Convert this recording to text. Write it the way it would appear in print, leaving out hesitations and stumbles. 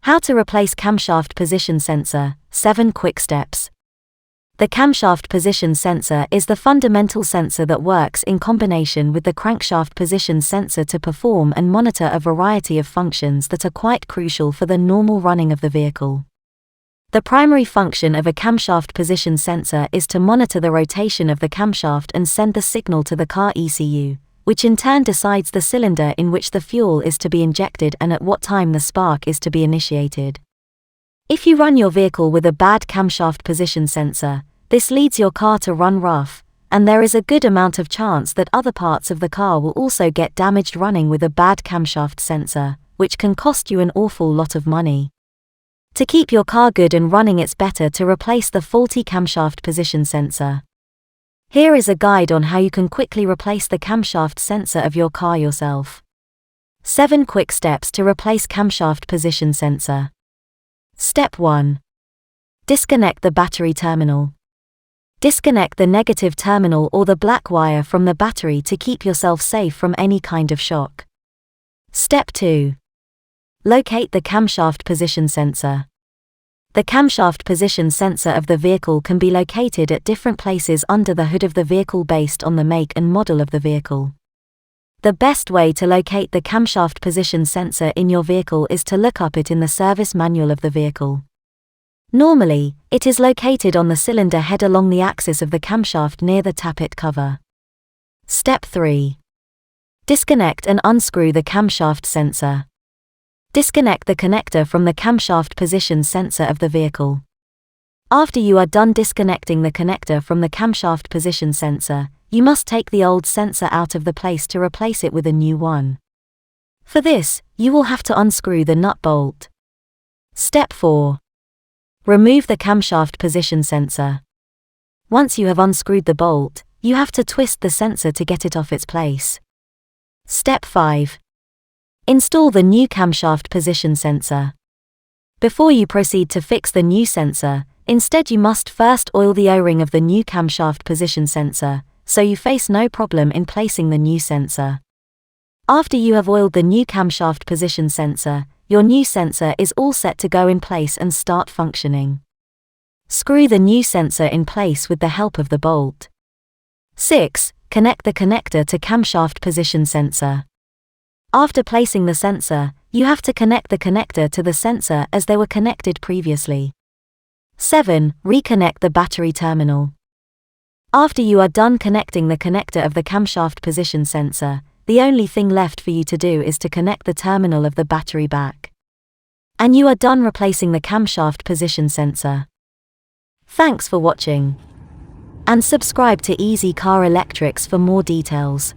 How to replace camshaft position sensor, 7 quick steps. The camshaft position sensor is the fundamental sensor that works in combination with the crankshaft position sensor to perform and monitor a variety of functions that are quite crucial for the normal running of the vehicle. The primary function of a camshaft position sensor is to monitor the rotation of the camshaft and send the signal to the car ECU, which in turn decides the cylinder in which the fuel is to be injected and at what time the spark is to be initiated. If you run your vehicle with a bad camshaft position sensor, this leads your car to run rough, and there is a good amount of chance that other parts of the car will also get damaged running with a bad camshaft sensor, which can cost you an awful lot of money. To keep your car good and running, it's better to replace the faulty camshaft position sensor. Here is a guide on how you can quickly replace the camshaft sensor of your car yourself. 7 quick steps to replace camshaft position sensor. Step 1. Disconnect the battery terminal. Disconnect the negative terminal or the black wire from the battery to keep yourself safe from any kind of shock. Step 2. Locate the camshaft position sensor. The camshaft position sensor of the vehicle can be located at different places under the hood of the vehicle based on the make and model of the vehicle. The best way to locate the camshaft position sensor in your vehicle is to look up it in the service manual of the vehicle. Normally, it is located on the cylinder head along the axis of the camshaft near the tappet cover. Step 3. Disconnect and unscrew the camshaft sensor. Disconnect the connector from the camshaft position sensor of the vehicle. After you are done disconnecting the connector from the camshaft position sensor, you must take the old sensor out of the place to replace it with a new one. For this, you will have to unscrew the nut bolt. Step 4. Remove the camshaft position sensor. Once you have unscrewed the bolt, you have to twist the sensor to get it off its place. Step 5. Install the new camshaft position sensor. Before you proceed to fix the new sensor, instead you must first oil the O-ring of the new camshaft position sensor, so you face no problem in placing the new sensor. After you have oiled the new camshaft position sensor, your new sensor is all set to go in place and start functioning. Screw the new sensor in place with the help of the bolt. 6. Connect the connector to camshaft position sensor. After placing the sensor, you have to connect the connector to the sensor as they were connected previously. 7. Reconnect the battery terminal. After you are done connecting the connector of the camshaft position sensor, the only thing left for you to do is to connect the terminal of the battery back. And you are done replacing the camshaft position sensor. Thanks for watching. And subscribe to Easy Car Electrics for more details.